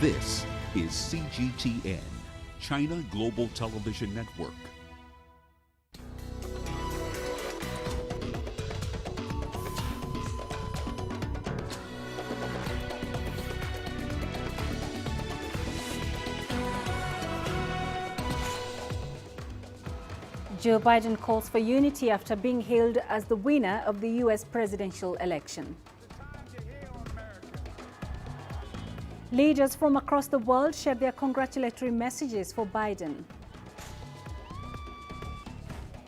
This is CGTN, China Global Television Network. Joe Biden calls for unity after being hailed as the winner of the U.S. presidential election. Leaders from across the world shared their congratulatory messages for Biden.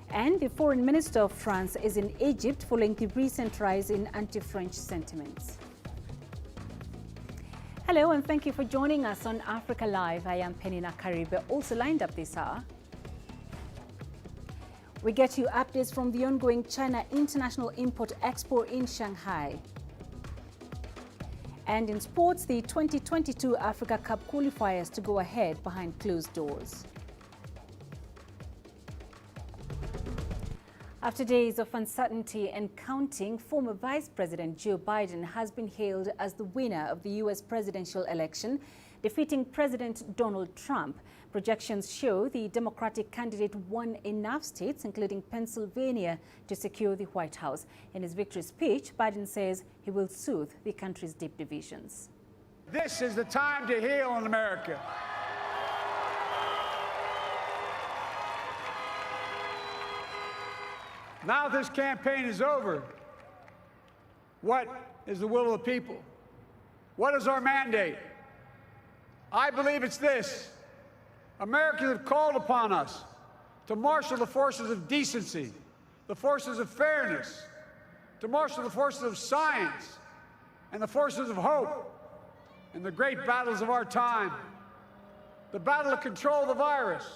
And the foreign minister of France is in Egypt following the recent rise in anti-French sentiments. Hello and thank you for joining us on Africa Live. I am Peninah Karibe, also lined up this hour. We get you updates from the ongoing China International Import Expo in Shanghai. And in sports, the 2022 Africa Cup qualifiers to go ahead behind closed doors. After days of uncertainty and counting, former Vice President Joe Biden has been hailed as the winner of the U.S. presidential election, defeating President Donald Trump. Projections show the Democratic candidate won enough states, including Pennsylvania, to secure the White House. In his victory speech, Biden says he will soothe the country's deep divisions. This is the time to heal in America. Now this campaign is over. What is the will of the people? What is our mandate? I believe it's this. Americans have called upon us to marshal the forces of decency, the forces of fairness, to marshal the forces of science and the forces of hope in the great battles of our time. The battle to control the virus,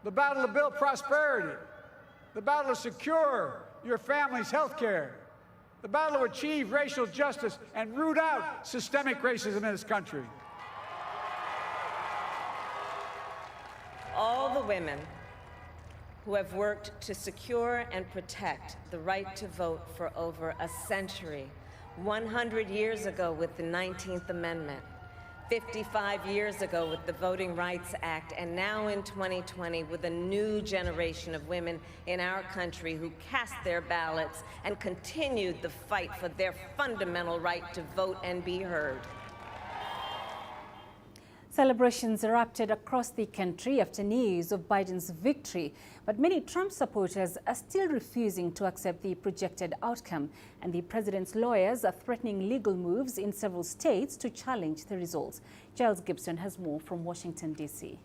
the battle to build prosperity, the battle to secure your family's health care, the battle to achieve racial justice and root out systemic racism in this country. All the women who have worked to secure and protect the right to vote for over a century, 100 years ago with the 19th Amendment, 55 years ago with the Voting Rights Act, and now in 2020 with a new generation of women in our country who cast their ballots and continued the fight for their fundamental right to vote and be heard. Celebrations erupted across the country after news of Biden's victory, but many Trump supporters are still refusing to accept the projected outcome, and the president's lawyers are threatening legal moves in several states to challenge the results. Giles Gibson has more from Washington, D.C.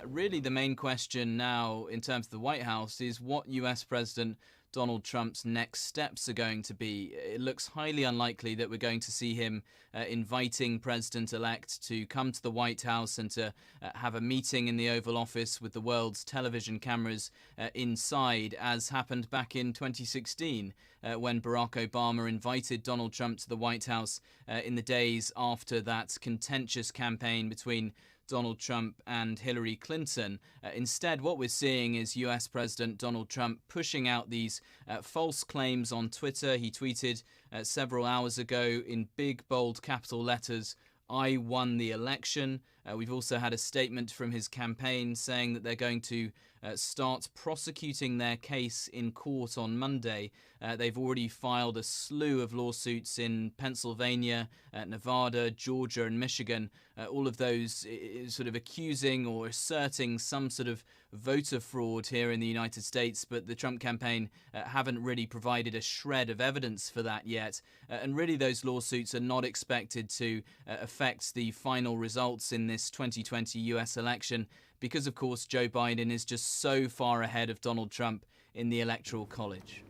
Really, the main question now in terms of the White House is what U.S. President Donald Trump's next steps are going to be. It looks highly unlikely that we're going to see him inviting President-elect to come to the White House and to have a meeting in the Oval Office with the world's television cameras inside, as happened back in 2016 when Barack Obama invited Donald Trump to the White House in the days after that contentious campaign between Donald Trump and Hillary Clinton. Instead, what we're seeing is US President Donald Trump pushing out these false claims on Twitter. He tweeted several hours ago in big, bold capital letters, "I won the election." We've also had a statement from his campaign saying that they're going to start prosecuting their case in court on Monday. They've already filed a slew of lawsuits in Pennsylvania, Nevada, Georgia and Michigan, all of those sort of accusing or asserting some sort of voter fraud here in the United States, but the Trump campaign haven't really provided a shred of evidence for that yet. And really those lawsuits are not expected to affect the final results in this 2020 US election because, of course, Joe Biden is just so far ahead of Donald Trump in the Electoral College.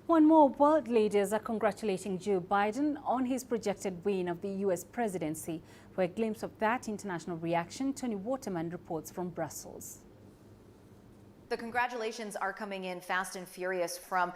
One more, world leaders are congratulating Joe Biden on his projected win of the U.S. presidency. For a glimpse of that international reaction, Tony Waterman reports from Brussels. The congratulations are coming in fast and furious from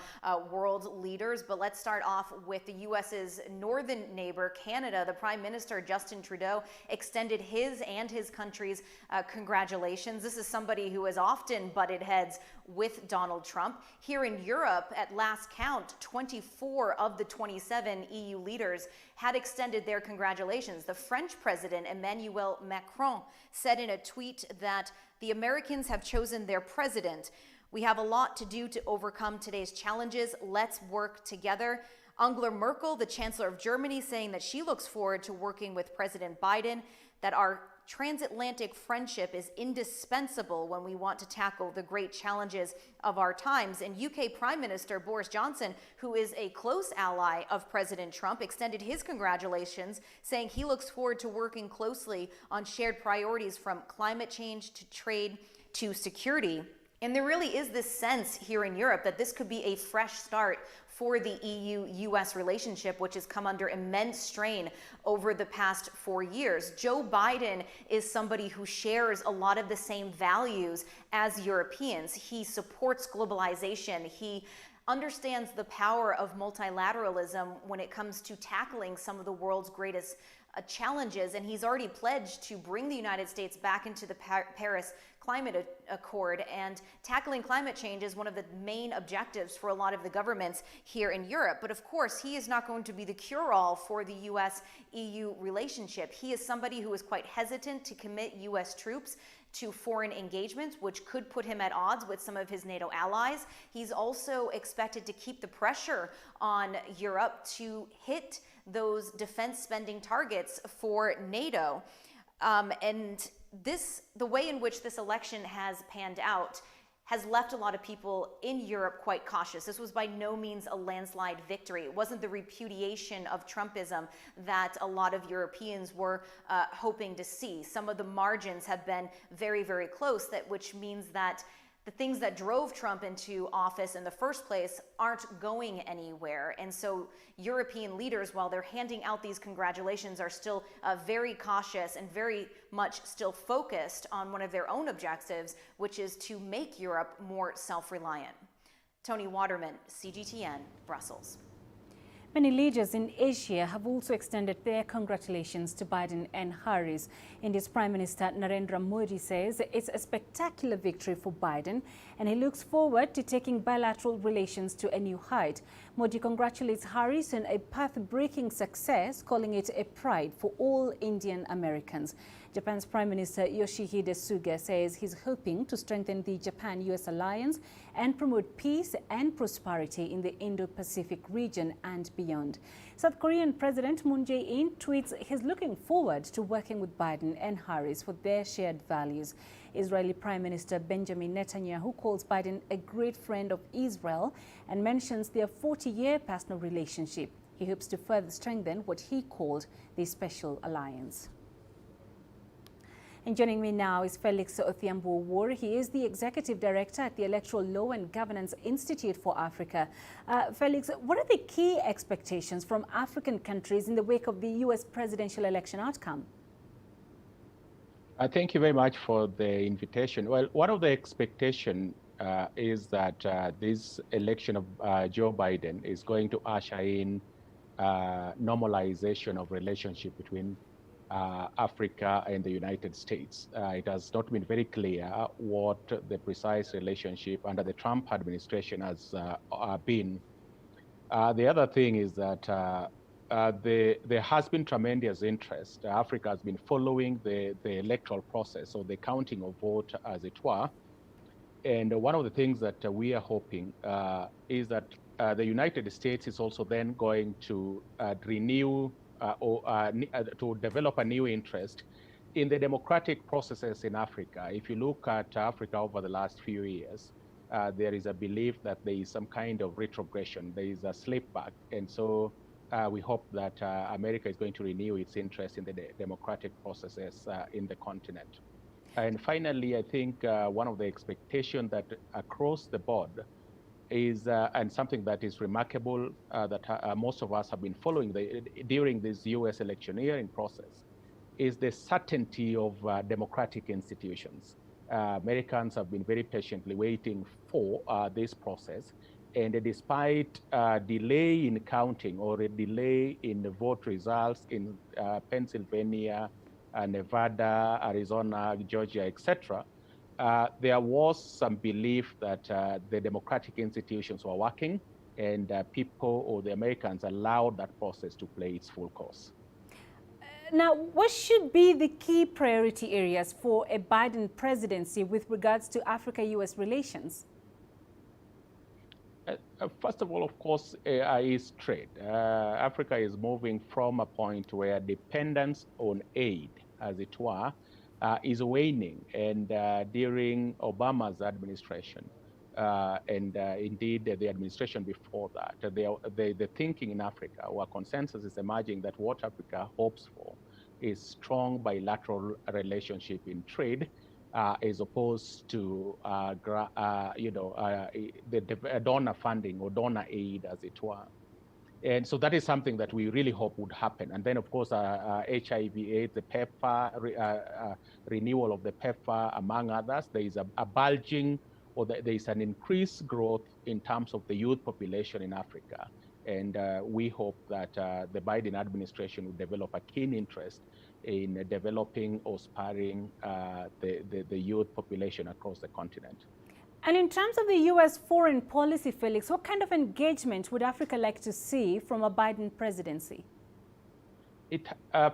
world leaders, but let's start off with the U.S.'s northern neighbor, Canada. The Prime Minister, Justin Trudeau, extended his and his country's congratulations. This is somebody who has often butted heads with Donald Trump. Here in Europe, at last count, 24 of the 27 EU leaders had extended their congratulations. The French president, Emmanuel Macron, said in a tweet that the Americans have chosen their president. We have a lot to do to overcome today's challenges. Let's work together. Angela Merkel, the Chancellor of Germany, saying that she looks forward to working with President Biden, that our transatlantic friendship is indispensable when we want to tackle the great challenges of our times. And UK Prime Minister Boris Johnson, who is a close ally of President Trump, extended his congratulations, saying he looks forward to working closely on shared priorities from climate change to trade to security. And there really is this sense here in Europe that this could be a fresh start for the EU-US relationship, which has come under immense strain over the past 4 years. Joe Biden is somebody who shares a lot of the same values as Europeans. He supports globalization. He understands the power of multilateralism when it comes to tackling some of the world's greatest challenges, and he's already pledged to bring the United States back into the Paris Climate Accord, and tackling climate change is one of the main objectives for a lot of the governments here in Europe. But of course, he is not going to be the cure-all for the US-EU relationship. He is somebody who is quite hesitant to commit US troops to foreign engagements, which could put him at odds with some of his NATO allies. He's also expected to keep the pressure on Europe to hit those defense spending targets for NATO. The way in which this election has panned out has left a lot of people in Europe quite cautious. This was by no means a landslide victory. It wasn't the repudiation of Trumpism that a lot of Europeans were hoping to see. Some of the margins have been very, very close, which means that the things that drove Trump into office in the first place aren't going anywhere. And so European leaders, while they're handing out these congratulations, are still very cautious and very much still focused on one of their own objectives, which is to make Europe more self-reliant. Tony Waterman, CGTN, Brussels. Many leaders in Asia have also extended their congratulations to Biden and Harris. India's Prime Minister Narendra Modi says it's a spectacular victory for Biden, and he looks forward to taking bilateral relations to a new height. Modi congratulates Harris on a path-breaking success, calling it a pride for all Indian Americans. Japan's Prime Minister Yoshihide Suga says he's hoping to strengthen the Japan-US alliance and promote peace and prosperity in the Indo-Pacific region and beyond. South Korean President Moon Jae-in tweets he's looking forward to working with Biden and Harris for their shared values. Israeli Prime Minister Benjamin Netanyahu calls Biden a great friend of Israel and mentions their 40-year personal relationship. He hopes to further strengthen what he called the special alliance. And joining me now is Felix Othiambo-War. He is the Executive Director at the Electoral Law and Governance Institute for Africa. Felix, what are the key expectations from African countries in the wake of the U.S. presidential election outcome? Thank you very much for the invitation. Well, one of the expectations is that this election of Joe Biden is going to usher in normalization of relationship between Africa and the United States. It has not been very clear what the precise relationship under the Trump administration has been. The other thing is that there has been tremendous interest. Africa has been following the electoral process, or the counting of vote, as it were. And one of the things that we are hoping is that the United States is also then going to renew to develop a new interest in the democratic processes in Africa. If you look at Africa over the last few years, there is a belief that there is some kind of retrogression, there is a slip back. And so we hope that America is going to renew its interest in the democratic processes in the continent. And finally, I think one of the expectations that across the board is, and something that is remarkable that most of us have been following during this U.S. electioneering process, is the certainty of democratic institutions. Americans have been very patiently waiting for this process, and despite delay in counting or a delay in the vote results in Pennsylvania, Nevada, Arizona, Georgia, etc., there was some belief that the democratic institutions were working, and people or the Americans allowed that process to play its full course. Now, what should be the key priority areas for a Biden presidency with regards to Africa-US relations? First of all, of course, is trade. Africa is moving from a point where dependence on aid, as it were, is waning. And during Obama's administration, and indeed the administration before that, the thinking in Africa, or consensus is emerging that what Africa hopes for is strong bilateral relationship in trade, as opposed to the donor funding or donor aid, as it were. And so that is something that we really hope would happen. And then, of course, HIV/AIDS, the PEPFAR, renewal of the PEPFAR, among others. There is a bulging, or there is an increased growth in terms of the youth population in Africa. And we hope that the Biden administration will develop a keen interest in developing or spurring the youth population across the continent. And in terms of the U.S. foreign policy, Felix, what kind of engagement would Africa like to see from a Biden presidency?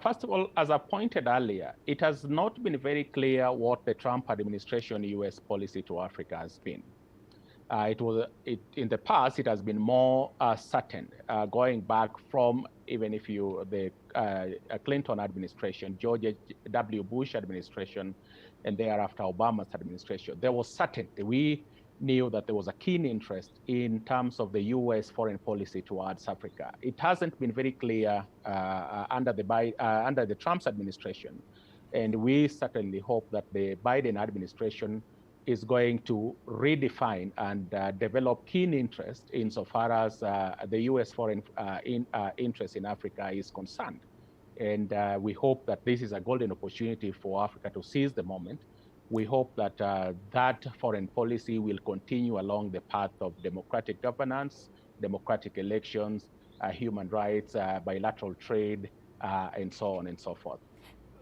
First of all, as I pointed earlier, it has not been very clear what the Trump administration U.S. policy to Africa has been. In the past, it has been more certain, going back from even if the Clinton administration, George W. Bush administration, and thereafter Obama's administration. There was certainty. We knew that there was a keen interest in terms of the U.S. foreign policy towards Africa. It hasn't been very clear under the Trump's administration, and we certainly hope that the Biden administration is going to redefine and develop keen interest insofar as the U.S. foreign interest in Africa is concerned. And we hope that this is a golden opportunity for Africa to seize the moment. We hope that that foreign policy will continue along the path of democratic governance, democratic elections, human rights, bilateral trade, and so on and so forth.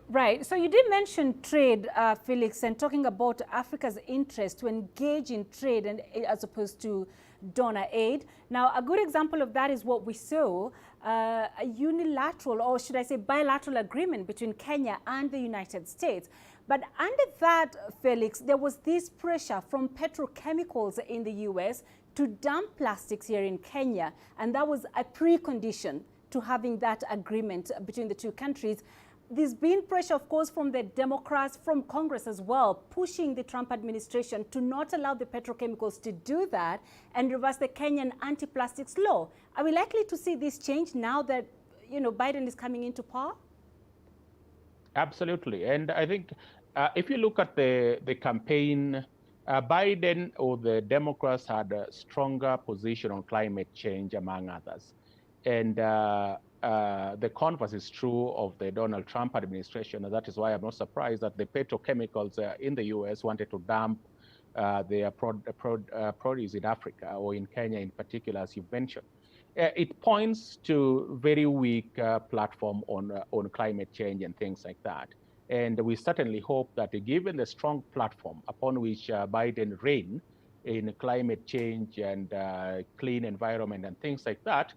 Right. So you did mention trade, Felix, and talking about Africa's interest to engage in trade and as opposed to donor aid. Now, a good example of that is what we saw, a unilateral, or should I say bilateral agreement between Kenya and the United States. But under that, Felix, there was this pressure from petrochemicals in the U.S. to dump plastics here in Kenya. And that was a precondition to having that agreement between the two countries. There's been pressure, of course, from the Democrats, from Congress as well, pushing the Trump administration to not allow the petrochemicals to do that and reverse the Kenyan anti-plastics law. Are we likely to see this change now that, Biden is coming into power? Absolutely. And I think if you look at the campaign, Biden or the Democrats had a stronger position on climate change, among others. And the converse is true of the Donald Trump administration, and that is why I'm not surprised that the petrochemicals in the U.S. wanted to dump their produce in Africa, or in Kenya in particular, as you mentioned. It points to very weak platform on climate change and things like that. And we certainly hope that given the strong platform upon which Biden reigned in climate change and clean environment and things like that,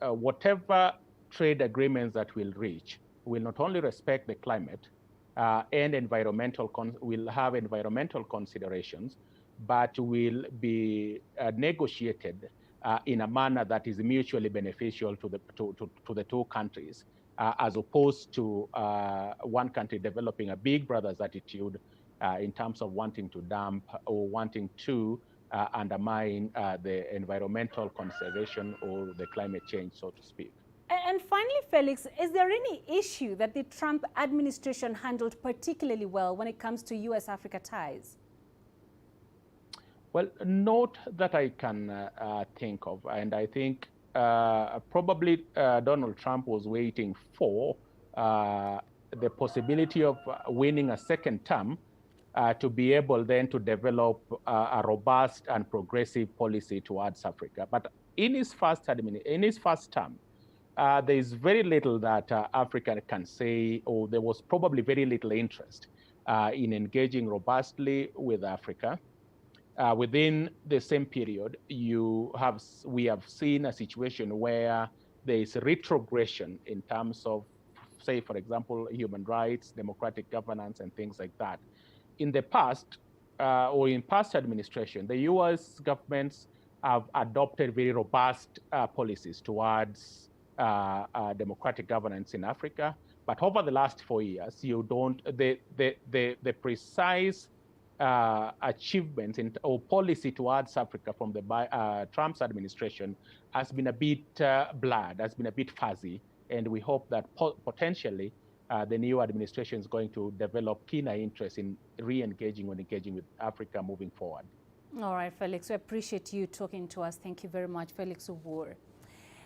whatever trade agreements that we'll reach will not only respect the climate and will have environmental considerations, but will be negotiated in a manner that is mutually beneficial to the two countries, as opposed to one country developing a big brother's attitude in terms of wanting to dump or wanting to undermine the environmental conservation or the climate change, so to speak. And finally, Felix, is there any issue that the Trump administration handled particularly well when it comes to U.S.-Africa ties? Well, not that I can think of. And I think probably Donald Trump was waiting for the possibility of winning a second term to be able then to develop a robust and progressive policy towards Africa. But in his first term, there is very little that Africa can say, or there was probably very little interest in engaging robustly with Africa. Within the same period, we have seen a situation where there is retrogression in terms of, say, for example, human rights, democratic governance, and things like that. In the past, or in past administration, the U.S. governments have adopted very robust policies towards democratic governance in Africa. But over the last 4 years, the precise achievements or policy towards Africa from the Trump's administration has been a bit blurred, has been a bit fuzzy. And we hope that potentially the new administration is going to develop keener interest in re-engaging or engaging with Africa moving forward. All right, Felix, we appreciate you talking to us. Thank you very much, Felix Obur.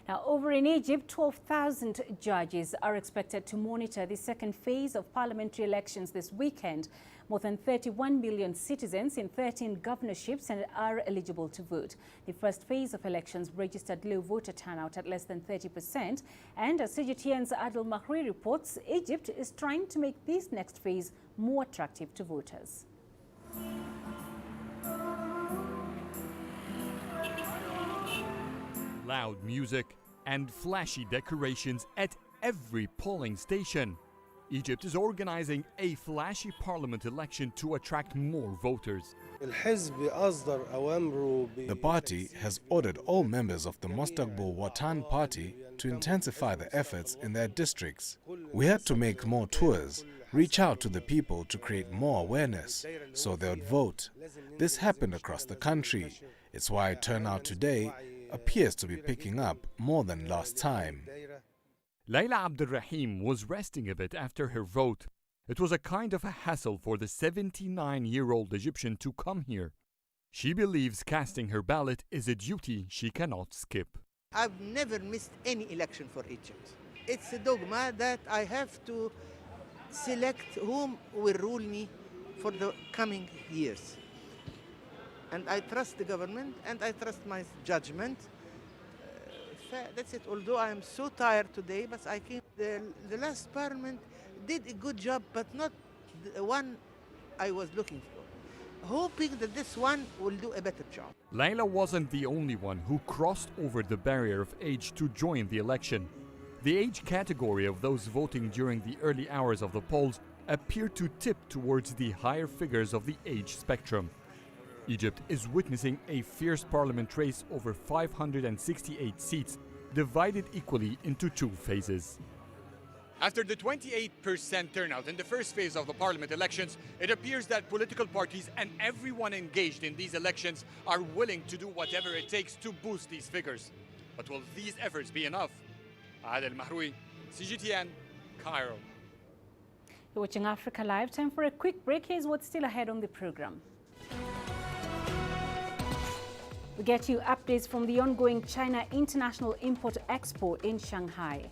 Now, over in Egypt, 12,000 judges are expected to monitor the second phase of parliamentary elections this weekend. More than 31 million citizens in 13 governorships are eligible to vote. The first phase of elections registered low voter turnout at less than 30%. And as CGTN's Adel Mahri reports, Egypt is trying to make this next phase more attractive to voters. Loud music and flashy decorations at every polling station. Egypt is organizing a flashy parliament election to attract more voters. The party has ordered all members of the Mustaqbal Watan party to intensify the efforts in their districts. We had to make more tours, reach out to the people to create more awareness so they would vote. This happened across the country. It's why turnout today appears to be picking up more than last time. Layla Abdulrahim was resting a bit after her vote. It was a kind of a hassle for the 79-year-old Egyptian to come here. She believes casting her ballot is a duty she cannot skip. I've never missed any election for Egypt. It's a dogma that I have to select whom will rule me for the coming years. And I trust the government and I trust my judgment. That's it. Although I am so tired today, but I came. The last parliament did a good job, but not the one I was looking for. Hoping that this one will do a better job. Layla wasn't the only one who crossed over the barrier of age to join the election. The age category of those voting during the early hours of the polls appeared to tip towards the higher figures of the age spectrum. Egypt is witnessing a fierce parliament race over 568 seats, divided equally into two phases. After the 28% turnout in the first phase of the parliament elections, it appears that political parties and everyone engaged in these elections are willing to do whatever it takes to boost these figures. But will these efforts be enough? Adel Mahri, CGTN, Cairo. You're watching Africa Live. Time for a quick break. Here's what's still ahead on the program. We get you updates from the ongoing China International Import Expo in Shanghai.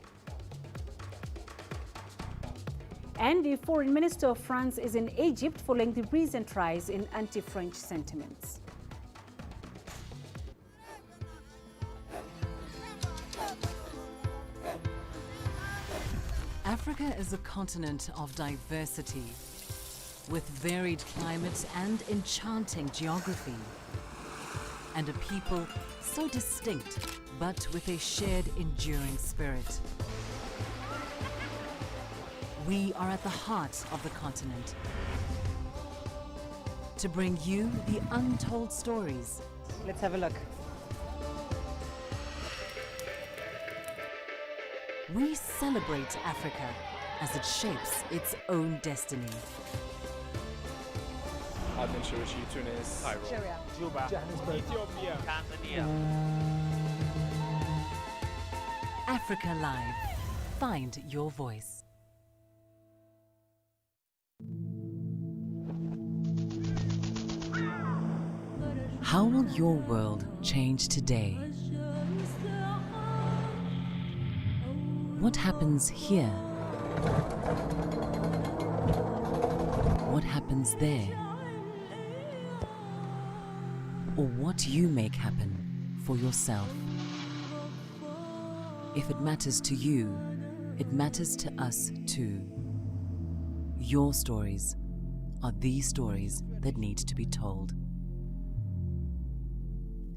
And the Foreign Minister of France is in Egypt following the recent rise in anti-French sentiments. Africa is a continent of diversity, with varied climates and enchanting geography. And a people so distinct, but with a shared enduring spirit. We are at the heart of the continent to bring you the untold stories. Let's have a look. We celebrate Africa as it shapes its own destiny. Tunis, Cairo, Juba, Johannesburg, Ethiopia, Tanzania. Africa Live. Find your voice. How will your world change today? What happens here? What happens there? Or what you make happen for yourself. If it matters to you, it matters to us too. Your stories, are the stories that need to be told.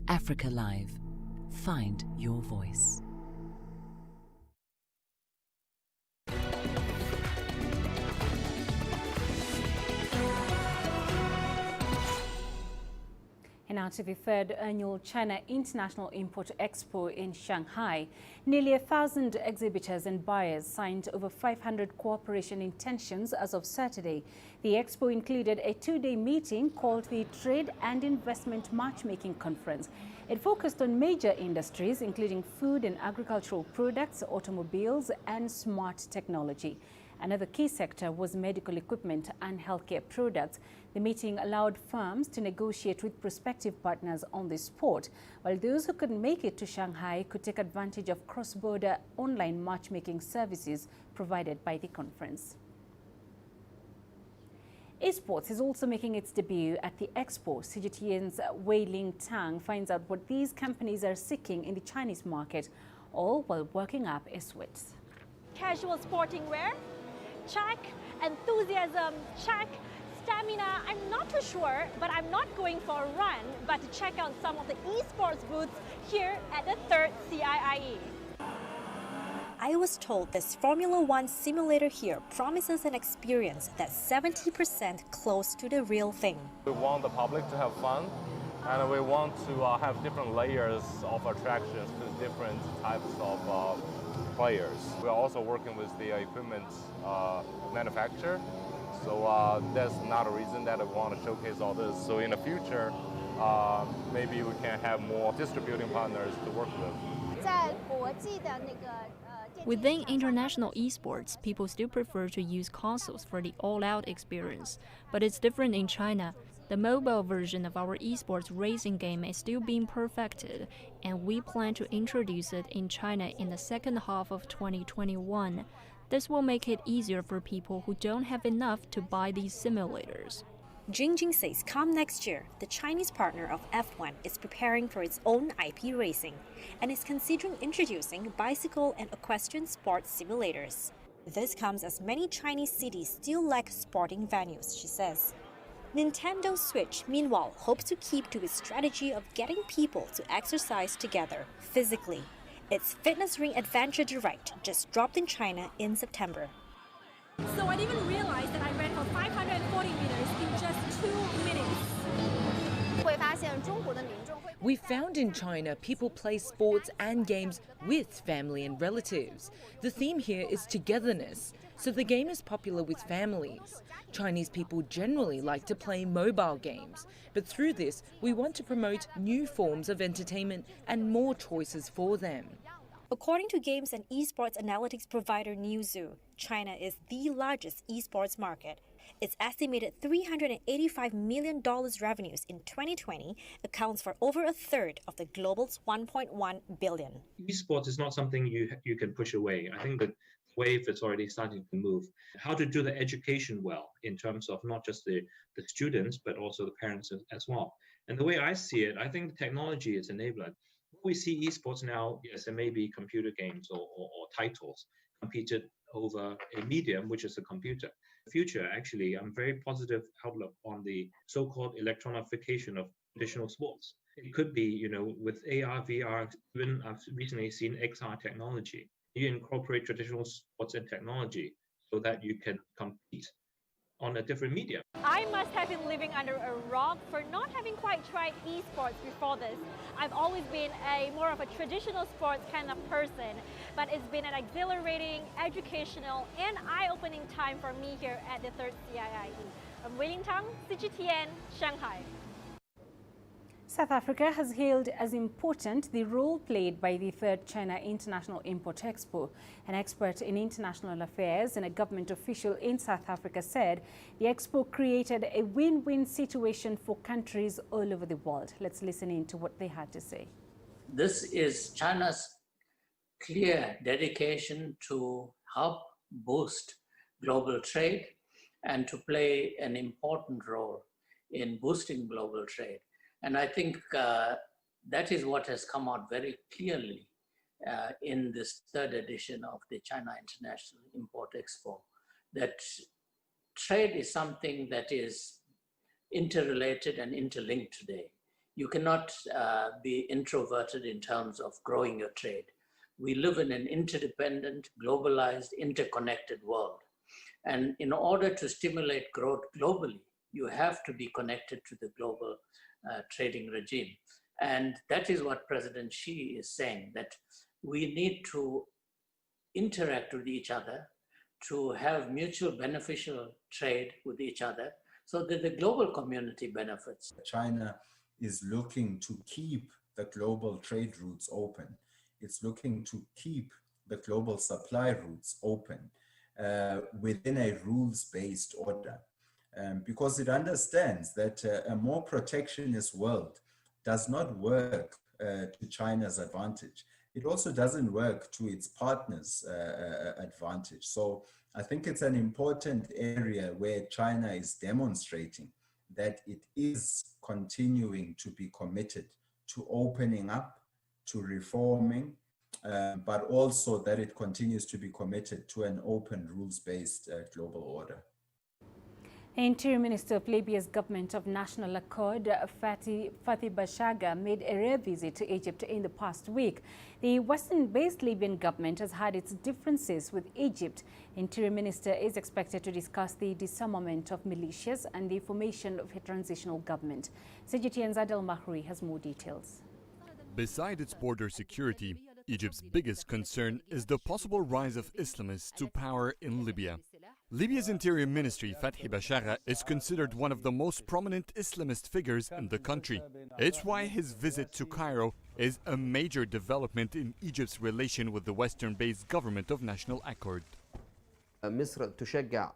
Africa Live. Find your voice. And now to the third annual China International Import Expo in Shanghai. Nearly 1,000 exhibitors and buyers signed over 500 cooperation intentions as of Saturday. The expo included a two-day meeting called the Trade and Investment Matchmaking Conference. It focused on major industries, including food and agricultural products, automobiles, and smart technology. Another key sector was medical equipment and healthcare products. The meeting allowed firms to negotiate with prospective partners on this sport, while those who couldn't make it to Shanghai could take advantage of cross-border online matchmaking services provided by the conference. Esports is also making its debut at the expo. CGTN's Wei Ling Tang finds out what these companies are seeking in the Chinese market, all while working up a sweat. Casual sporting wear? Check. Enthusiasm? Check. Stamina? I'm not too sure, but I'm not going for a run, but to check out some of the esports booths here at the 3rd CIIE. I was told this Formula One simulator here promises an experience that's 70% close to the real thing. We want the public to have fun, and we want to have different layers of attractions to different types of players. We're also working with the equipment manufacturer, so that's not a reason that I want to showcase all this. So in the future, maybe we can have more distributing partners to work with. Within international esports, people still prefer to use consoles for the all-out experience. But it's different in China. The mobile version of our esports racing game is still being perfected, and we plan to introduce it in China in the second half of 2021. This will make it easier for people who don't have enough to buy these simulators. Jingjing says come next year, the Chinese partner of F1 is preparing for its own IP racing and is considering introducing bicycle and equestrian sports simulators. This comes as many Chinese cities still lack sporting venues, she says. Nintendo Switch, meanwhile, hopes to keep to its strategy of getting people to exercise together, physically. Its Fitness Ring Adventure Direct just dropped in China in September. So I didn't even realize that I ran for 540 meters in just 2 minutes. We found in China people play sports and games with family and relatives. The theme here is togetherness, so the game is popular with families. Chinese people generally like to play mobile games, but through this we want to promote new forms of entertainment and more choices for them. According to games and esports analytics provider Newzoo, China is the largest esports market. Its estimated $385 million revenues in 2020 accounts for over a third of the global's $1.1 billion. Esports is not something you can push away. I think the wave is already starting to move. How to do the education well in terms of not just the students, but also the parents as well. And the way I see it, I think technology is an enabler. We see esports now, yes, there may be computer games or titles competed over a medium, which is a computer. In the future, actually, I'm very positive outlook on the so-called electronification of traditional sports. It could be, with AR, VR, even I've recently seen XR technology. You incorporate traditional sports and technology so that you can compete on a different medium. I must have been living under a rock for not having quite tried esports before this. I've always been more of a traditional sports kind of person, but it's been an exhilarating, educational, and eye-opening time for me here at the 3rd CIIE. I'm Wei Ling Tang, CGTN, Shanghai. South Africa has hailed as important the role played by the 3rd China International Import Expo. An expert in international affairs and a government official in South Africa said the expo created a win-win situation for countries all over the world. Let's listen in to what they had to say. This is China's clear dedication to help boost global trade and to play an important role in boosting global trade. And I think that is what has come out very clearly in this 3rd edition of the China International Import Expo, that trade is something that is interrelated and interlinked today. You cannot be introverted in terms of growing your trade. We live in an interdependent, globalized, interconnected world. And in order to stimulate growth globally, you have to be connected to the global trading regime. And that is what President Xi is saying, that we need to interact with each other, to have mutual beneficial trade with each other, so that the global community benefits. China is looking to keep the global trade routes open. It's looking to keep the global supply routes open within a rules-based order, because it understands that a more protectionist world does not work to China's advantage. It also doesn't work to its partners' advantage. So I think it's an important area where China is demonstrating that it is continuing to be committed to opening up, to reforming, but also that it continues to be committed to an open, rules-based global order. Interior Minister of Libya's government of national accord, Fathi Bashagha, made a rare visit to Egypt in the past week. The Western-based Libyan government has had its differences with Egypt. Interior Minister is expected to discuss the disarmament of militias and the formation of a transitional government. CGTN's Adel Mahri has more details. Beside its border security, Egypt's biggest concern is the possible rise of Islamists to power in Libya. Libya's Interior Ministry, Fathi Bashagha, is considered one of the most prominent Islamist figures in the country. It's why his visit to Cairo is a major development in Egypt's relation with the Western-based government of national accord.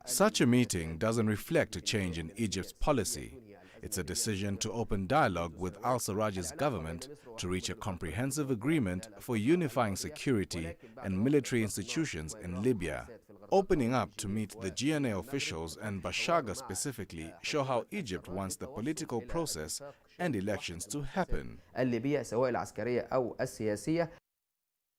Such a meeting doesn't reflect a change in Egypt's policy. It's a decision to open dialogue with al-Sarraj's government to reach a comprehensive agreement for unifying security and military institutions in Libya. Opening up to meet the GNA officials and Bashagha specifically show how Egypt wants the political process and elections to happen.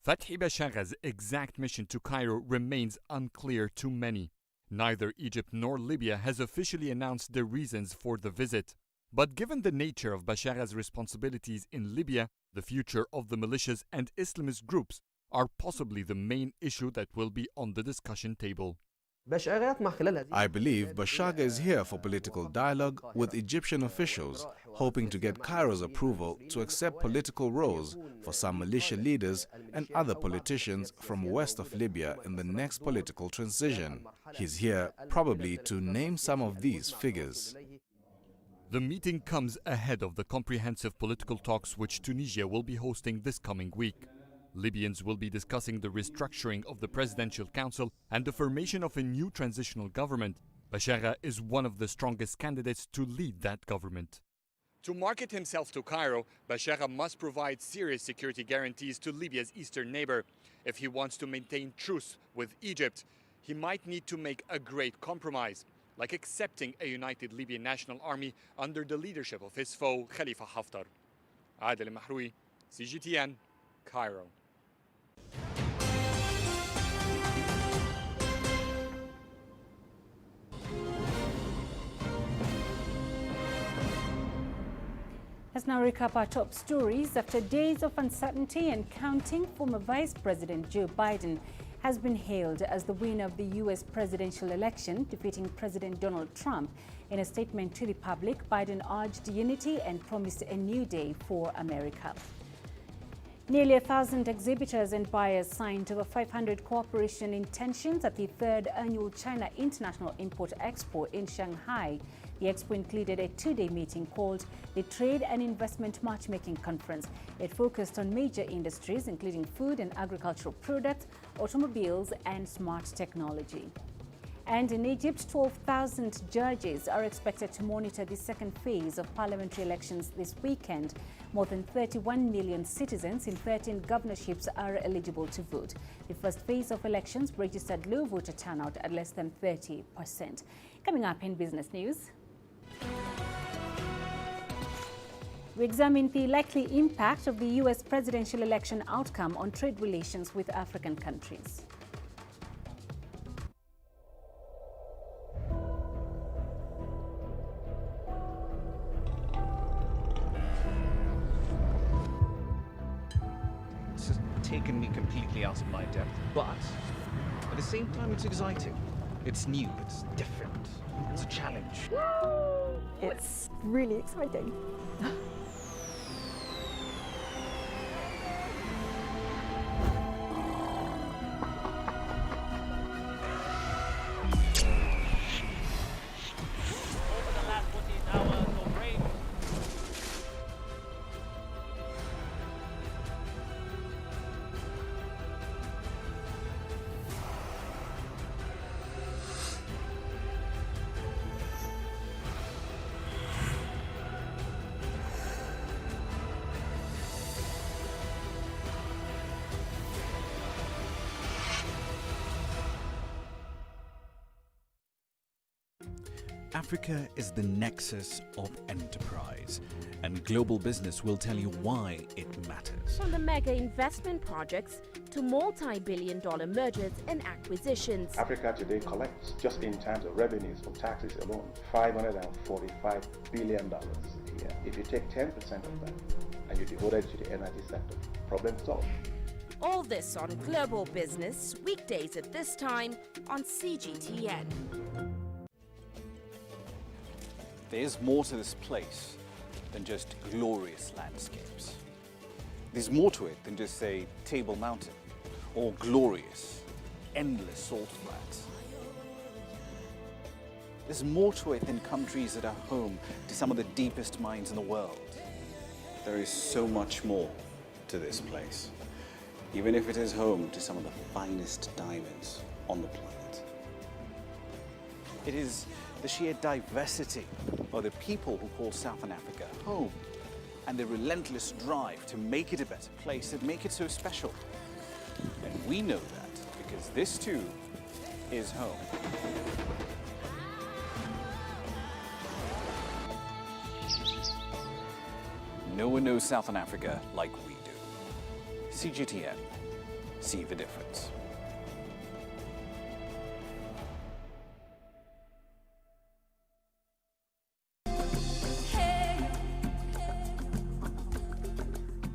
Fathi Bashagha's exact mission to Cairo remains unclear to many. Neither Egypt nor Libya has officially announced the reasons for the visit. But given the nature of Bashagha's responsibilities in Libya, the future of the militias and Islamist groups are possibly the main issue that will be on the discussion table. I believe Bashagha is here for political dialogue with Egyptian officials, hoping to get Cairo's approval to accept political roles for some militia leaders and other politicians from west of Libya in the next political transition. He's here probably to name some of these figures. The meeting comes ahead of the comprehensive political talks which Tunisia will be hosting this coming week. Libyans will be discussing the restructuring of the Presidential Council and the formation of a new transitional government. Bashagha is one of the strongest candidates to lead that government. To market himself to Cairo, Bashagha must provide serious security guarantees to Libya's eastern neighbor. If he wants to maintain truce with Egypt, he might need to make a great compromise, like accepting a united Libyan National Army under the leadership of his foe, Khalifa Haftar. Adel Mahroui, CGTN, Cairo. Let's now recap our top stories. After days of uncertainty and counting, former Vice President Joe Biden has been hailed as the winner of the U.S. presidential election, defeating President Donald Trump. In a statement to the public, Biden urged unity and promised a new day for America. Nearly 1,000 exhibitors and buyers signed over 500 cooperation intentions at the third annual China International Import Expo in Shanghai. The expo included a two-day meeting called the Trade and Investment Matchmaking Conference. It focused on major industries, including food and agricultural products, automobiles, and smart technology. And in Egypt, 12,000 judges are expected to monitor the second phase of parliamentary elections this weekend. More than 31 million citizens in 13 governorships are eligible to vote. The first phase of elections registered low voter turnout at less than 30%. Coming up in business news, we examine the likely impact of the U.S. presidential election outcome on trade relations with African countries. it can be completely out of my depth, but at the same time, it's exciting. It's new, it's different, it's a challenge. It's really exciting. Africa is the nexus of enterprise, and global business will tell you why it matters. From the mega investment projects to multi-billion-dollar mergers and acquisitions. Africa today collects, just in terms of revenues from taxes alone, $545 billion a year. If you take 10% of that and you devote it to the energy sector, problem solved. All this on Global Business, weekdays at this time on CGTN. There's more to this place than just glorious landscapes. There's more to it than just, say, Table Mountain or glorious, endless salt flats. There's more to it than countries that are home to some of the deepest mines in the world. There is so much more to this place, even if it is home to some of the finest diamonds on the planet. It is the sheer diversity of the people who call Southern Africa home, and the relentless drive to make it a better place that make it so special. And we know that because this too is home. No one knows Southern Africa like we do. CGTN, see the difference.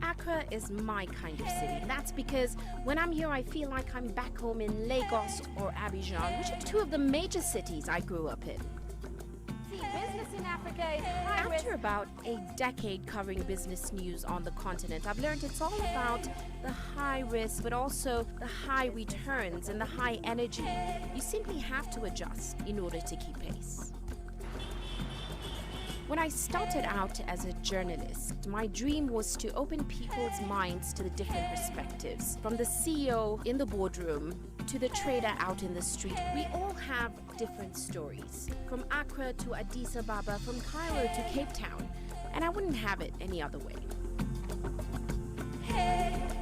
Accra is my kind of city. That's because when I'm here, I feel like I'm back home in Lagos or Aviation, which are two of the major cities I grew up in. Business in Africa is high risk. After about a decade covering business news on the continent, I've learned it's all about the high risk, but also the high returns and the high energy. You simply have to adjust in order to keep pace. When I started out as a journalist, my dream was to open people's minds to the different perspectives. From the CEO in the boardroom to the trader out in the street, we all have different stories. From Accra to Addis Ababa, from Cairo to Cape Town, and I wouldn't have it any other way.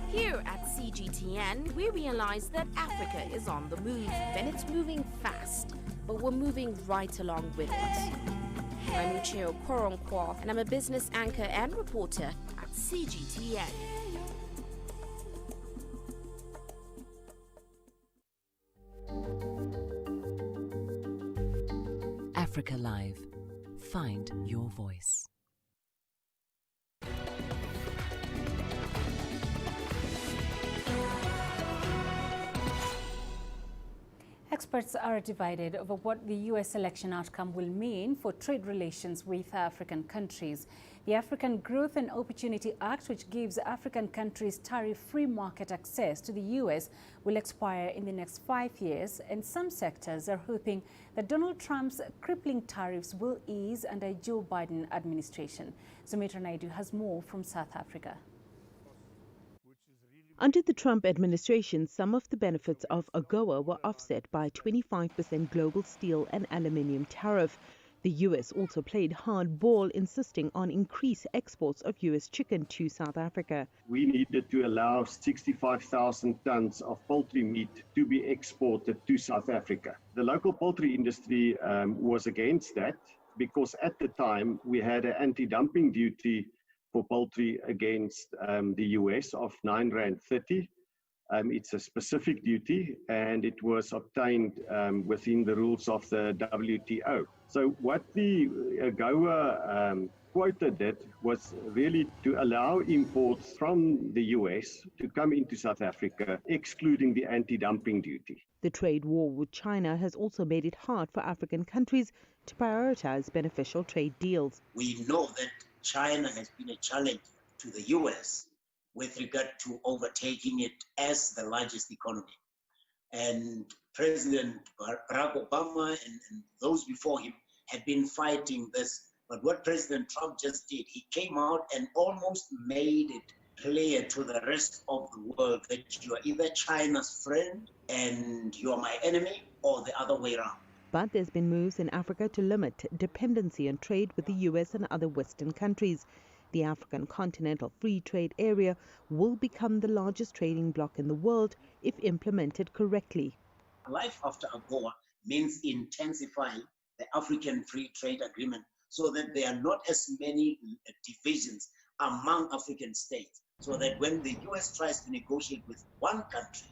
Here at CGTN, we realize that Africa is on the move, and it's moving fast, but we're moving right along with it. I'm Ucheo Koronkwo, and I'm a business anchor and reporter at CGTN. Africa Live. Find your voice. Experts are divided over what the U.S. election outcome will mean for trade relations with African countries. The African Growth and Opportunity Act, which gives African countries tariff-free market access to the U.S., will expire in the next 5 years, and some sectors are hoping that Donald Trump's crippling tariffs will ease under a Joe Biden administration. Sumitra Naidu has more from South Africa. Under the Trump administration, some of the benefits of AGOA were offset by a 25% global steel and aluminium tariff. The U.S. also played hardball, insisting on increased exports of U.S. chicken to South Africa. We needed to allow 65,000 tons of poultry meat to be exported to South Africa. The local poultry industry was against that because at the time we had an anti-dumping duty for poultry against the US of R9.30. It's a specific duty and it was obtained within the rules of the WTO. So what the AGOA quota that was really to allow imports from the US to come into South Africa, excluding the anti-dumping duty. The trade war with China has also made it hard for African countries to prioritize beneficial trade deals. We know that China has been a challenge to the US with regard to overtaking it as the largest economy. And President Barack Obama and those before him have been fighting this. But what President Trump just did, he came out and almost made it clear to the rest of the world that you are either China's friend and you are my enemy, or the other way around. But there's been moves in Africa to limit dependency on trade with the US and other Western countries. The African Continental Free Trade Area will become the largest trading bloc in the world if implemented correctly. Life after AGOA means intensifying the African Free Trade Agreement so that there are not as many divisions among African states, so that when the US tries to negotiate with one country,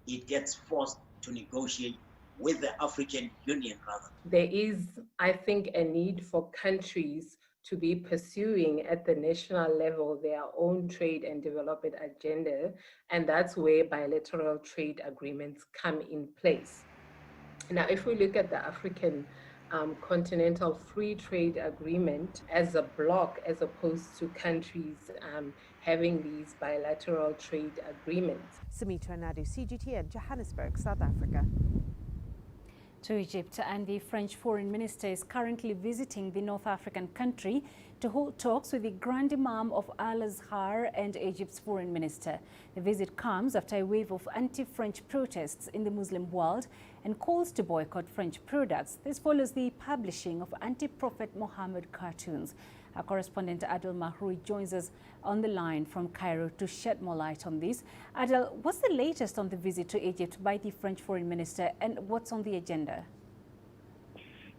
it gets forced to negotiate with the African Union rather. There is, I think, a need for countries to be pursuing at the national level their own trade and development agenda, and that's where bilateral trade agreements come in place. Now, if we look at the African Continental Free Trade Agreement as a bloc, as opposed to countries having these bilateral trade agreements. Samitra Nadu, CGTN, Johannesburg, South Africa. To Egypt, and the French foreign minister is currently visiting the North African country to hold talks with the Grand Imam of Al-Azhar and Egypt's foreign minister. The visit comes after a wave of anti-French protests in the Muslim world and calls to boycott French products. This follows the publishing of anti-Prophet Muhammad cartoons. Our correspondent Adel Mahroui joins us on the line from Cairo to shed more light on this. Adel, what's the latest on the visit to Egypt by the French foreign minister, and what's on the agenda?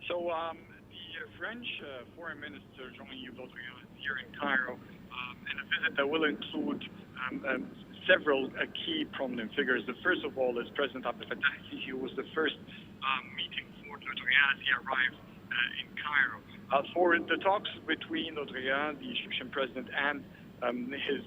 So the French foreign minister Jean-Yves Le Drian is here in Cairo in a visit that will include several key prominent figures. The first of all is President Abdel Fattah al-Sisi, who was the first meeting for Le Drian as he arrived in Cairo. For the talks between Le Drian, the Egyptian president, and his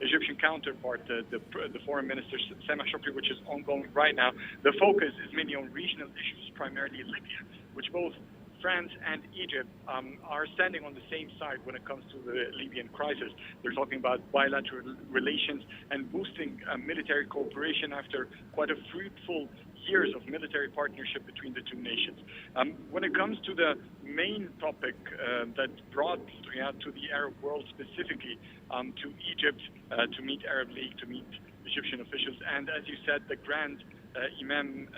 Egyptian counterpart, the foreign minister Sameh Shoukry, which is ongoing right now, the focus is mainly on regional issues, primarily Libya, which both France and Egypt are standing on the same side when it comes to the Libyan crisis. They're talking about bilateral relations and boosting military cooperation after quite a fruitful years of military partnership between the two nations. When it comes to the main topic that brought Riyadh to the Arab world, specifically to Egypt, to meet Arab League, to meet Egyptian officials, and as you said, the Grand Imam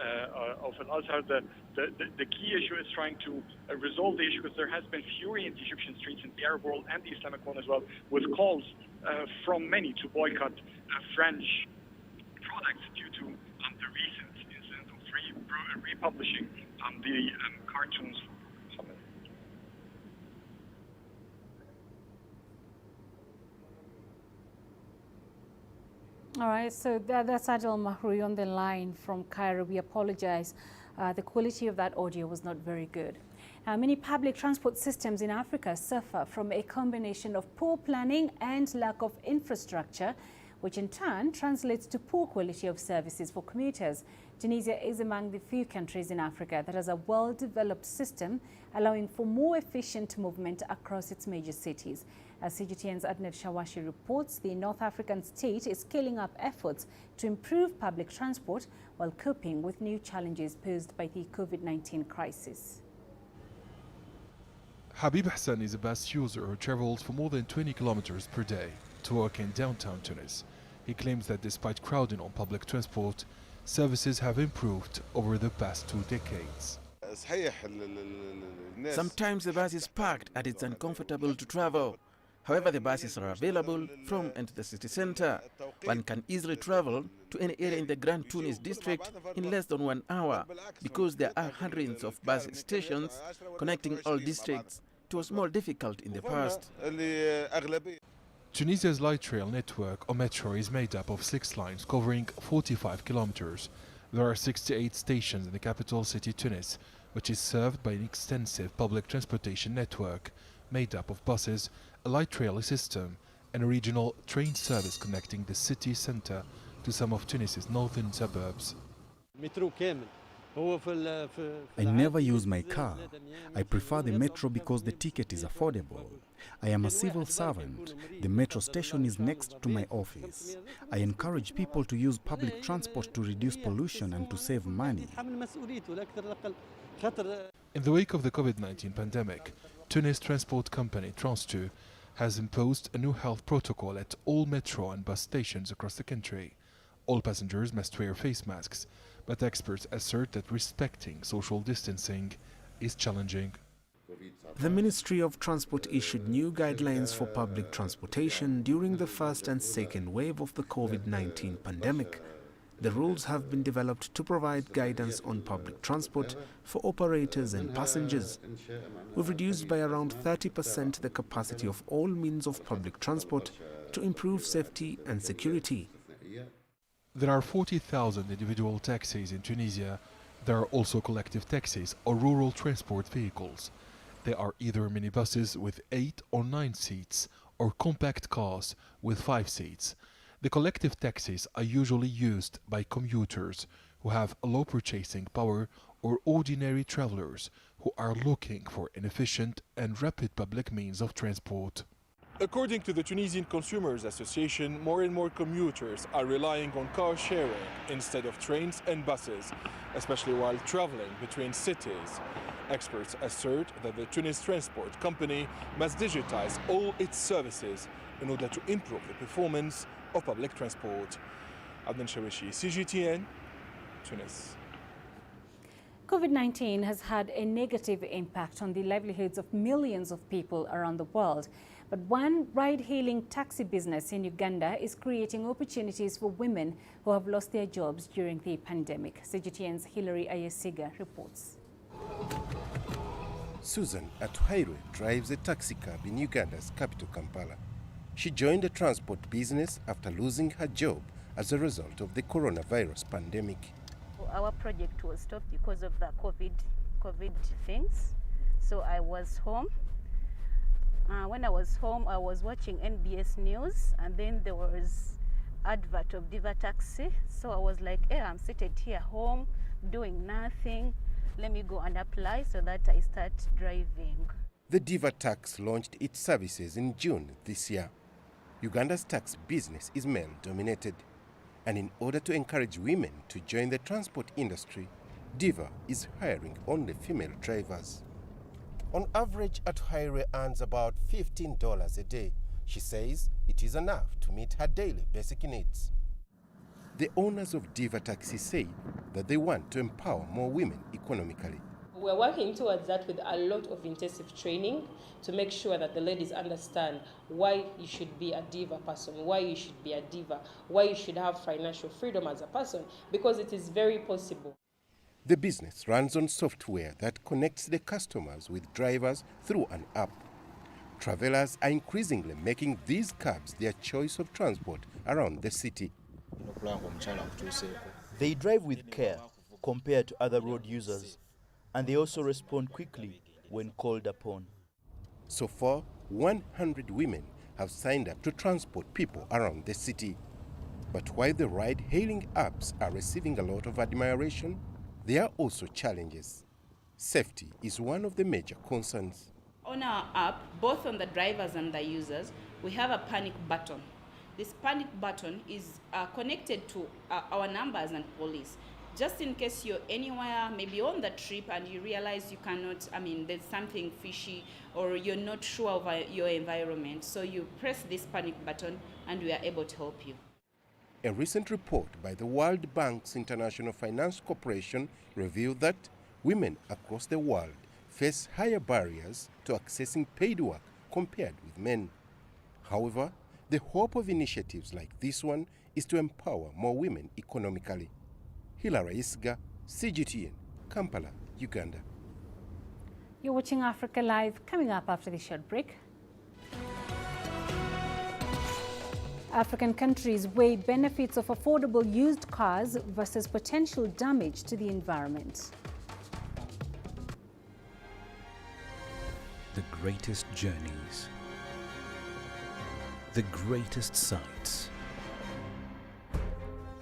of Al-Azhar, the key issue is trying to resolve the issue, because there has been fury in the Egyptian streets, in the Arab world and the Islamic world as well, with calls from many to boycott French products due to the recent incident of republishing the cartoons for Muhammad. All right, so that's Adel Mahroui on the line from Cairo. We apologize. The quality of that audio was not very good. Many public transport systems in Africa suffer from a combination of poor planning and lack of infrastructure, which in turn translates to poor quality of services for commuters. Tunisia is among the few countries in Africa that has a well-developed system allowing for more efficient movement across its major cities. As CGTN's Adnet Shawashi reports, the North African state is scaling up efforts to improve public transport while coping with new challenges posed by the COVID-19 crisis. Habib Hassan is a bus user who travels for more than 20 kilometers per day to work in downtown Tunis. He claims that despite crowding on public transport, services have improved over the past 2 decades. Sometimes the bus is packed and it's uncomfortable to travel. However, the buses are available from and to the city center. One can easily travel to any area in the Grand Tunis district in less than 1 hour, because there are hundreds of bus stations connecting all districts. It was more difficult in the past. Tunisia's light rail network, or metro, is made up of 6 lines covering 45 kilometers. There are 68 stations in the capital city Tunis, which is served by an extensive public transportation network, made up of buses, a light rail system, and a regional train service connecting the city centre to some of Tunis's northern suburbs. I never use my car. I prefer the metro because the ticket is affordable. I am a civil servant. The metro station is next to my office. I encourage people to use public transport to reduce pollution and to save money. In the wake of the COVID-19 pandemic, Tunis transport company Trans2 has imposed a new health protocol at all metro and bus stations across the country. All passengers must wear face masks, but experts assert that respecting social distancing is challenging. The Ministry of Transport issued new guidelines for public transportation during the first and second wave of the COVID-19 pandemic. The rules have been developed to provide guidance on public transport for operators and passengers. We've reduced by around 30% the capacity of all means of public transport to improve safety and security. There are 40,000 individual taxis in Tunisia. There are also collective taxis or rural transport vehicles. They are either minibuses with 8 or 9 seats or compact cars with 5 seats. The collective taxis are usually used by commuters who have low purchasing power or ordinary travelers who are looking for an efficient and rapid public means of transport. According to the Tunisian Consumers Association, more and more commuters are relying on car sharing instead of trains and buses, especially while traveling between cities. Experts assert that the Tunis Transport Company must digitize all its services in order to improve the performance of public transport. Adnan Shawishi, CGTN, Tunis. COVID-19 has had a negative impact on the livelihoods of millions of people around the world. But one ride-hailing taxi business in Uganda is creating opportunities for women who have lost their jobs during the pandemic. CGTN's Hilary Ayesiga reports. Susan Atuhairwe drives a taxi cab in Uganda's capital, Kampala. She joined the transport business after losing her job as a result of the coronavirus pandemic. Our project was stopped because of the COVID things, so I was home. When I was home, I was watching NBS News, and then there was advert of Diva Taxi. So I was like, hey, I'm seated here home, doing nothing. Let me go and apply so that I start driving. The Diva Tax launched its services in June this year. Uganda's taxi business is male-dominated, and in order to encourage women to join the transport industry, Diva is hiring only female drivers. On average, Atuhairwe earns about $15 a day. She says it is enough to meet her daily basic needs. The owners of Diva Taxi say that they want to empower more women economically. We're working towards that with a lot of intensive training to make sure that the ladies understand why you should be a diva person, why you should be a diva, why you should have financial freedom as a person, because it is very possible. The business runs on software that connects the customers with drivers through an app. Travelers are increasingly making these cabs their choice of transport around the city. They drive with care compared to other road users, and they also respond quickly when called upon. So far, 100 women have signed up to transport people around the city. But while the ride-hailing apps are receiving a lot of admiration, there are also challenges. Safety is one of the major concerns. On our app, both on the drivers and the users, we have a panic button. This panic button is connected to our numbers and police. Just in case you're anywhere, maybe on the trip, and you realize you cannot, there's something fishy, or you're not sure of your environment. So you press this panic button and we are able to help you. A recent report by the World Bank's International Finance Corporation revealed that women across the world face higher barriers to accessing paid work compared with men. However, the hope of initiatives like this one is to empower more women economically. Hilary Ayesiga, CGTN, Kampala, Uganda. You're watching Africa Live. Coming up after this short break. African countries weigh benefits of affordable used cars versus potential damage to the environment. The greatest journeys, the greatest sights,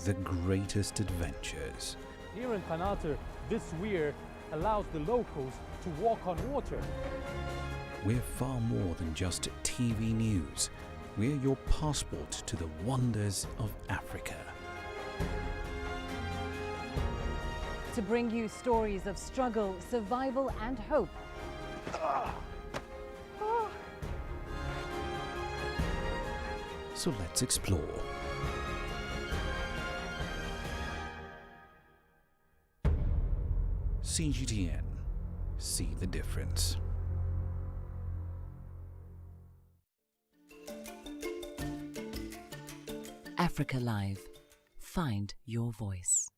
the greatest adventures. Here in Kanata, this weir allows the locals to walk on water. We're far more than just TV news. We're your passport to the wonders of Africa. To bring you stories of struggle, survival and hope. So let's explore. CGTN. See the difference. Africa Live. Find your voice.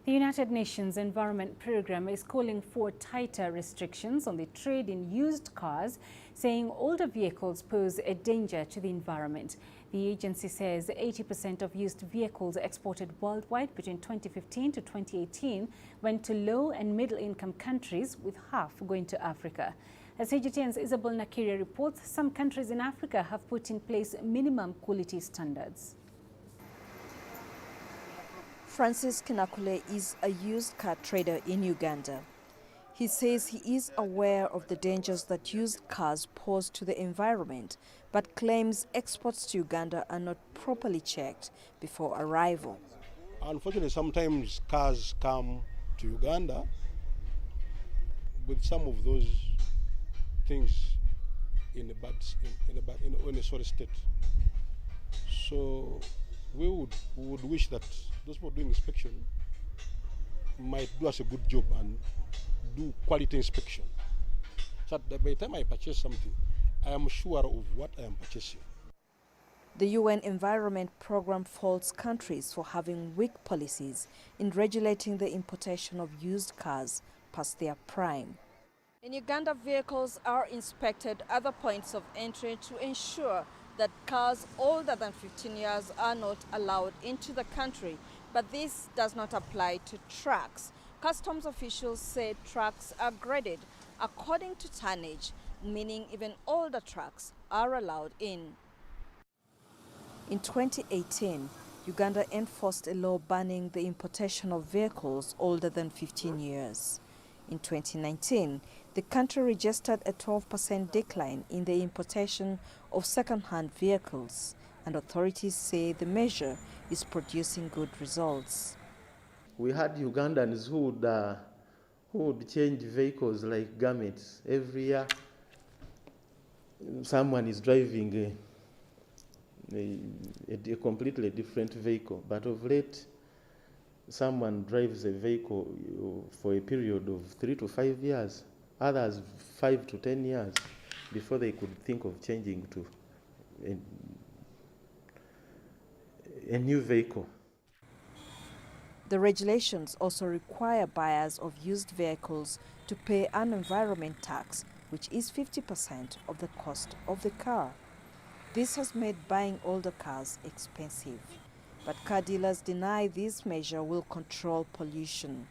The United Nations Environment Programme is calling for tighter restrictions on the trade in used cars, saying older vehicles pose a danger to the environment. The agency says 80% of used vehicles exported worldwide between 2015 to 2018 went to low and middle-income countries, with half going to Africa. As CGTN's Peninah Karibe reports, some countries in Africa have put in place minimum quality standards. Francis Kinakule is a used car trader in Uganda. He says he is aware of the dangers that used cars pose to the environment, but claims exports to Uganda are not properly checked before arrival. Unfortunately, sometimes cars come to Uganda with some of those things in a sorry state. So we would wish that those people doing inspection might do us a good job and do quality inspection, so that by the time I purchase something, I am sure of what I am purchasing. The UN Environment Programme faults countries for having weak policies in regulating the importation of used cars past their prime. In Uganda, vehicles are inspected at the points of entry to ensure that cars older than 15 years are not allowed into the country, but this does not apply to trucks. Customs officials say trucks are graded according to tonnage, meaning even older trucks are allowed in. In 2018, Uganda enforced a law banning the importation of vehicles older than 15 years. In 2019, the country registered a 12% decline in the importation of second-hand vehicles, and authorities say the measure is producing good results. We had Ugandans who would change vehicles like garments. Every year, someone is driving a completely different vehicle, but of late, someone drives a vehicle for a period of 3 to 5 years, others 5 to 10 years, before they could think of changing to a new vehicle. The regulations also require buyers of used vehicles to pay an environment tax, which is 50% of the cost of the car. This has made buying older cars expensive, but car dealers deny this measure will control pollution.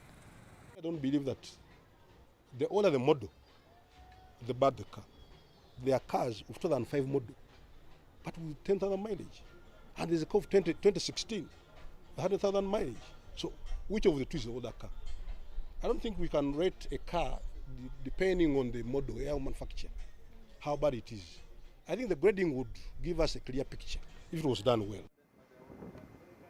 I don't believe that the older the model, the bad the car. There are cars with 2005 model, but with 10,000 mileage. And there's a car of 2016, 100,000 mileage. So which of the two is the older car? I don't think we can rate a car depending on the model, how manufactured, how bad it is. I think the grading would give us a clear picture if it was done well.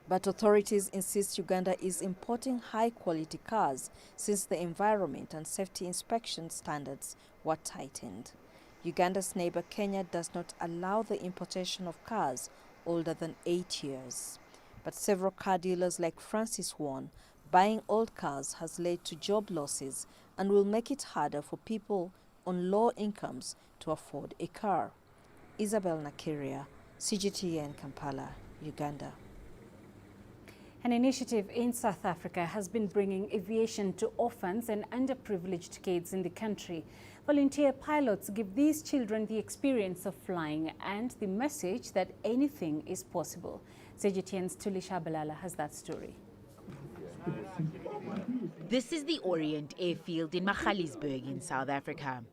But authorities insist Uganda is importing high-quality cars since the environment and safety inspection standards were tightened. Uganda's neighbor Kenya does not allow the importation of cars older than 8 years. But several car dealers like Francis warn buying old cars has led to job losses and will make it harder for people on low incomes to afford a car. Peninah Karibe, CGTN, Kampala, Uganda. An initiative in South Africa has been bringing aviation to orphans and underprivileged kids in the country. Volunteer pilots give these children the experience of flying and the message that anything is possible. CGTN's Tulisha Balala has that story. This is the Orient Airfield in Magaliesburg in South Africa.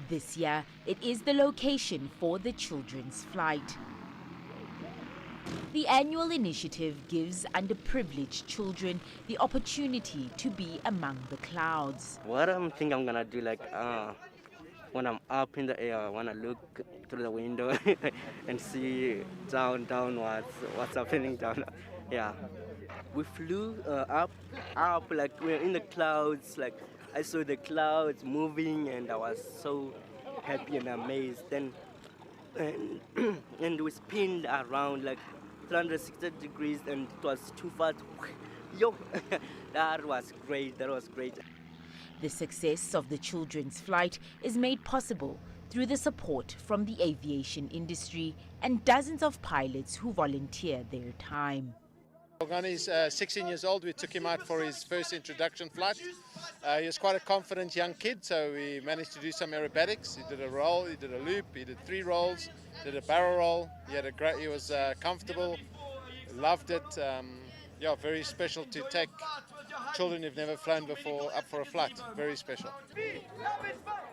This year, it is the location for the children's flight. The annual initiative gives underprivileged children the opportunity to be among the clouds. What I'm gonna do, like, when I'm up in the air, I wanna look through the window and see downwards, what's happening down. Yeah. We flew up, like we're in the clouds. Like I saw the clouds moving, and I was so happy and amazed. And we spinned around like 360 degrees, and it was too fast. Yo, that was great. That was great. The success of the children's flight is made possible through the support from the aviation industry and dozens of pilots who volunteer their time. Ogani is 16 years old. We took him out for his first introduction flight. He was quite a confident young kid, so we managed to do some aerobatics. He did a roll, he did a loop, he did 3 rolls, did a barrel roll. He was comfortable, loved it. Yeah, very special to take children who've never flown before up for a flight. Very special.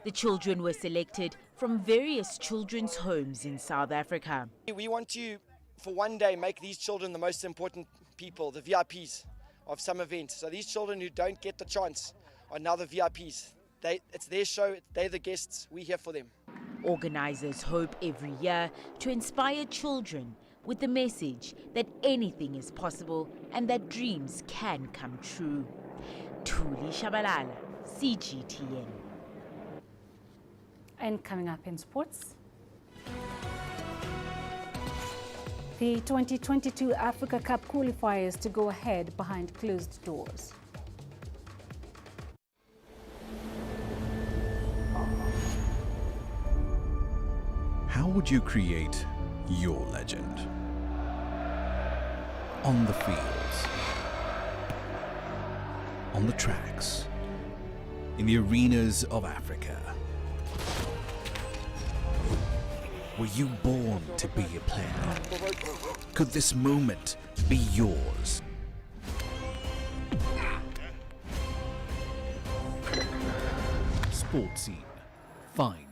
The children were selected from various children's homes in South Africa. We want to, for one day, make these children the most important people, the VIPs of some events. So these children who don't get the chance are now the VIPs. It's their show, they're the guests, we're here for them. Organizers hope every year to inspire children with the message that anything is possible and that dreams can come true. Tulisha Balala, CGTN. And coming up in sports, the 2022 Africa Cup qualifiers to go ahead behind closed doors. How would you create your legend? On the fields, on the tracks, in the arenas of Africa. Were you born to be a player? Could this moment be yours? Sports Scene. Find